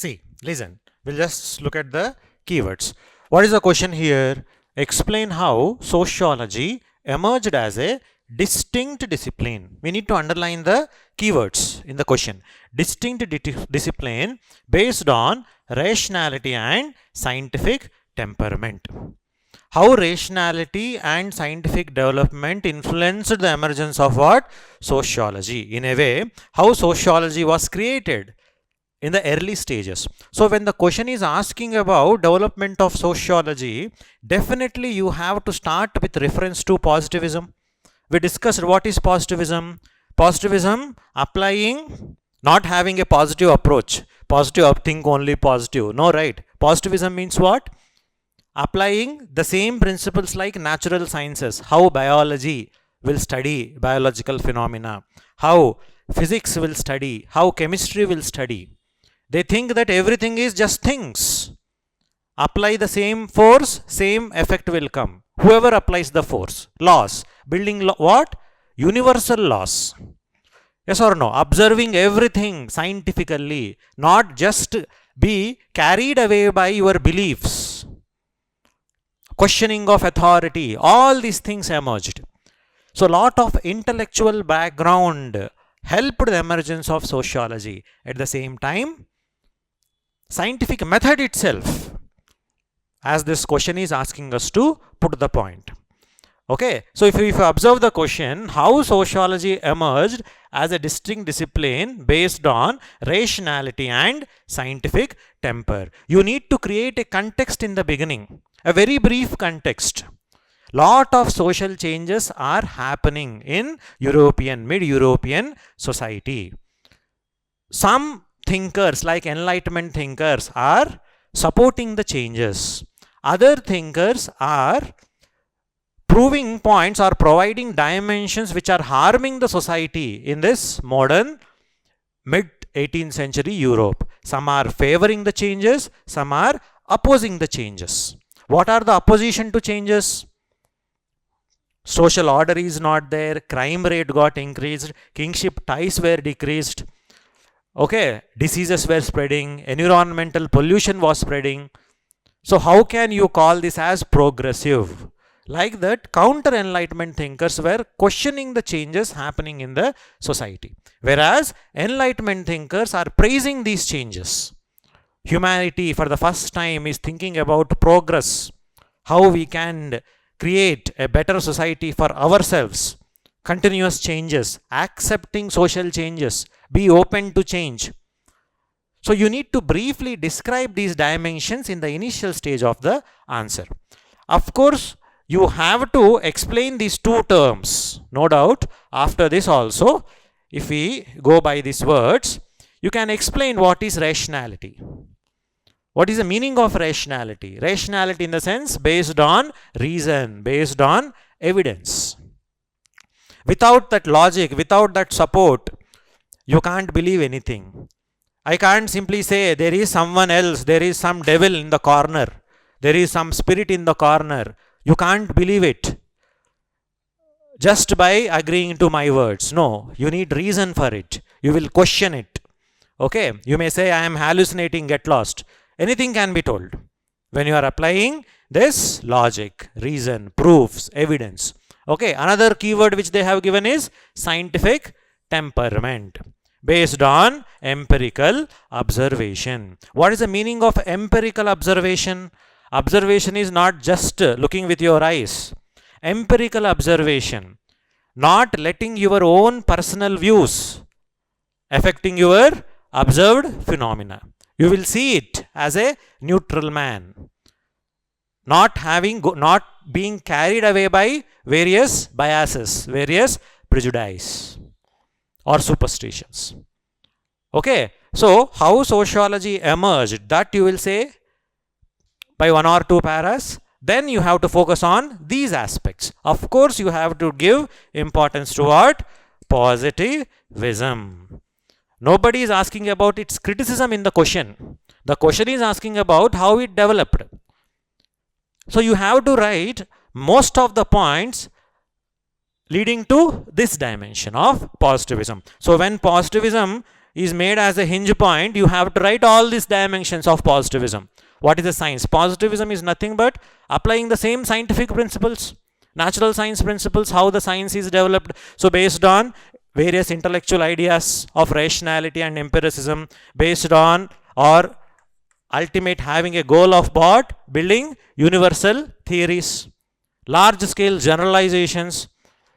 See, listen, we'll just look at the keywords. What is the question here? Explain how sociology emerged as a distinct discipline. We need to underline the keywords in the question. Distinct discipline based on rationality and scientific temperament. How rationality and scientific development influenced the emergence of what? Sociology. In a way, how sociology was created in the early stages. So when the question is asking about development of sociology, definitely you have to start with reference to positivism. We discussed what is positivism. Positivism applying, not having a positive approach. Positive, think only positive. No, right? Positivism means what? Applying the same principles like natural sciences. How biology will study biological phenomena. How physics will study. How chemistry will study. They think that everything is just things. Apply the same force, same effect will come. Whoever applies the force, laws, building what? Universal laws. Yes or no? Observing everything scientifically, not just be carried away by your beliefs. Questioning of authority, all these things emerged. So, lot of intellectual background helped the emergence of sociology. At the same time, scientific method itself, as this question is asking us to put the point. Okay, so if you observe the question, how sociology emerged as a distinct discipline based on rationality and scientific temper. You need to create a context in the beginning, a very brief context. Lot of social changes are happening in European, mid-European society. Some thinkers like Enlightenment thinkers are supporting the changes. Other thinkers are proving points or providing dimensions which are harming the society in this modern mid 18th century Europe. Some are favoring the changes, some are opposing the changes. What are the opposition to changes? Social order is not there, crime rate got increased, kingship ties were decreased. Okay, diseases were spreading, environmental pollution was spreading. So how can you call this as progressive? Like that, counter-enlightenment thinkers were questioning the changes happening in the society. Whereas enlightenment thinkers are praising these changes. Humanity for the first time is thinking about progress. How we can create a better society for ourselves. Continuous changes, accepting social changes, be open to change. So you need to briefly describe these dimensions in the initial stage of the answer. Of course, you have to explain these two terms, no doubt. After this also, if we go by these words, you can explain what is rationality. What is the meaning of rationality? Rationality in the sense based on reason, based on evidence. Without that logic, without that support, you can't believe anything. I can't simply say there is someone else, there is some devil in the corner, there is some spirit in the corner. You can't believe it just by agreeing to my words. No, you need reason for it. You will question it. Okay, you may say I am hallucinating, get lost. Anything can be told when you are applying this logic, reason, proofs, evidence. Okay, another keyword which they have given is scientific temperament based on empirical observation. What is the meaning of empirical observation? Observation is not just looking with your eyes. Empirical observation, not letting your own personal views affecting your observed phenomena. You will see it as a neutral man, not being carried away by various biases, various prejudice or superstitions. Okay, so how sociology emerged, that you will say by one or two paras. Then you have to focus on these aspects. Of course, you have to give importance to what? Positivism. Nobody is asking about its criticism in the question. The question is asking about how it developed. So you have to write most of the points leading to this dimension of positivism. So when positivism is made as a hinge point, you have to write all these dimensions of positivism. What is the science? Positivism is nothing but applying the same scientific principles, natural science principles, how the science is developed. So based on various intellectual ideas of rationality and empiricism, based on or ultimate having a goal of what? Building universal theories, large scale generalizations.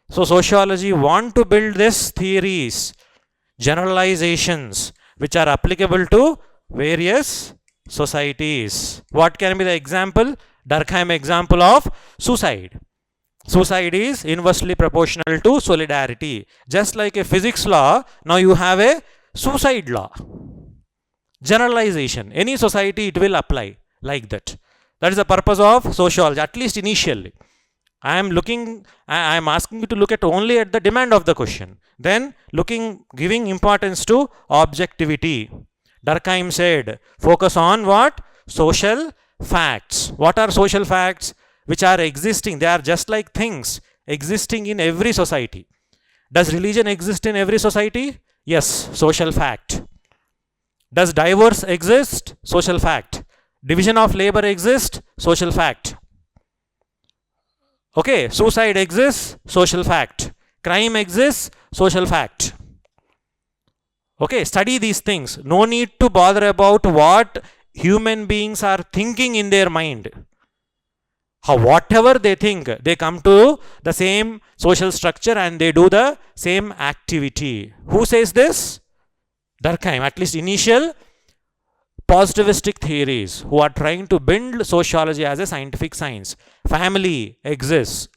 So sociology want to build these theories, generalizations, which are applicable to various societies. What can be the example? Durkheim example of suicide. Suicide is inversely proportional to solidarity. Just like a physics law, now you have a suicide law. Generalization. Any society it will apply like that. That is the purpose of sociology, at least initially. I am asking you to look at only at the demand of the question. Then giving importance to objectivity. Durkheim said, focus on what? Social facts. What are social facts? Which are existing. They are just like things existing in every society. Does religion exist in every society? Yes, social fact. Does divorce exist? Social fact. Division of labor exist? Social fact. Okay, suicide exists? Social fact. Crime exists? Social fact. Okay, study these things. No need to bother about what human beings are thinking in their mind. Whatever they think, they come to the same social structure and they do the same activity. Who says this? Durkheim. At least initial positivistic theories who are trying to build sociology as a scientific science. Family exists.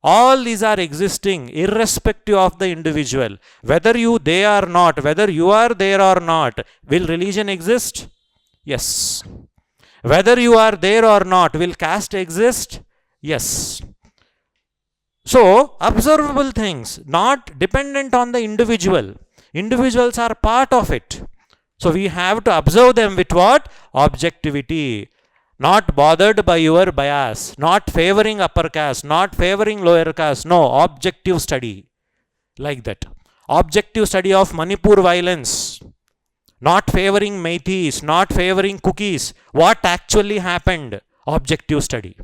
All these are existing irrespective of the individual. Whether they are not, whether you are there or not, will religion exist? Yes. Whether you are there or not, will caste exist? Yes. So, observable things, not dependent on the individual. Individuals are part of it. So, we have to observe them with what? Objectivity. Not bothered by your bias, not favoring upper caste, not favoring lower caste. No, objective study. Like that. Objective study of Manipur violence. Not favoring Meithis, not favoring cookies. What actually happened? Objective study.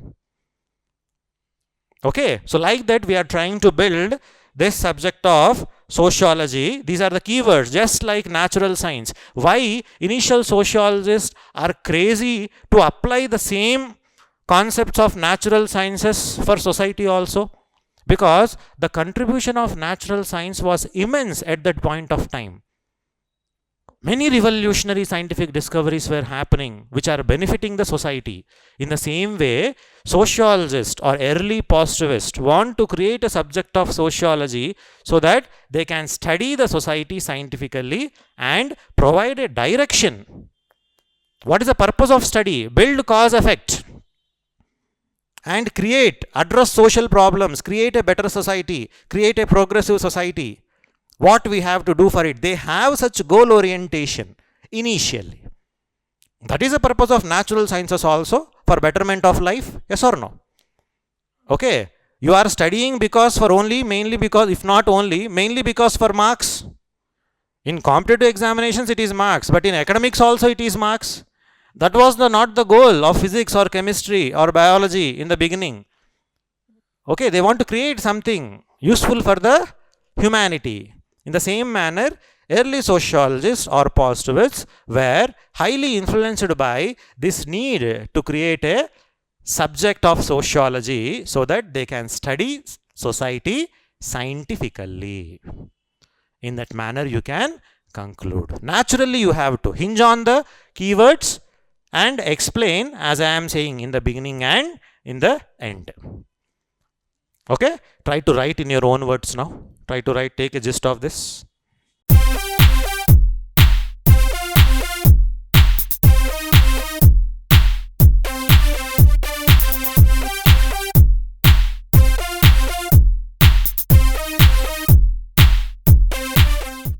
Okay, so like that we are trying to build this subject of sociology. These are the keywords, just like natural science. Why initial sociologists are crazy to apply the same concepts of natural sciences for society also? Because the contribution of natural science was immense at that point of time. Many revolutionary scientific discoveries were happening which are benefiting the society. In the same way, sociologists or early positivists want to create a subject of sociology so that they can study the society scientifically and provide a direction. What is the purpose of study? Build cause effect and address social problems, create a better society, create a progressive society. What we have to do for it? They have such goal orientation initially. That is the purpose of natural sciences also, for betterment of life. Yes or no? Okay. You are studying because for only, mainly because, if not only, mainly because for marks. In competitive examinations it is marks, but in academics also it is marks. That was not the goal of physics or chemistry or biology in the beginning. Okay, they want to create something useful for the humanity. In the same manner, early sociologists or positivists were highly influenced by this need to create a subject of sociology so that they can study society scientifically. In that manner, you can conclude. Naturally, you have to hinge on the keywords and explain, as I am saying, in the beginning and in the end. Okay, try to write in your own words now. Try to take a gist of this.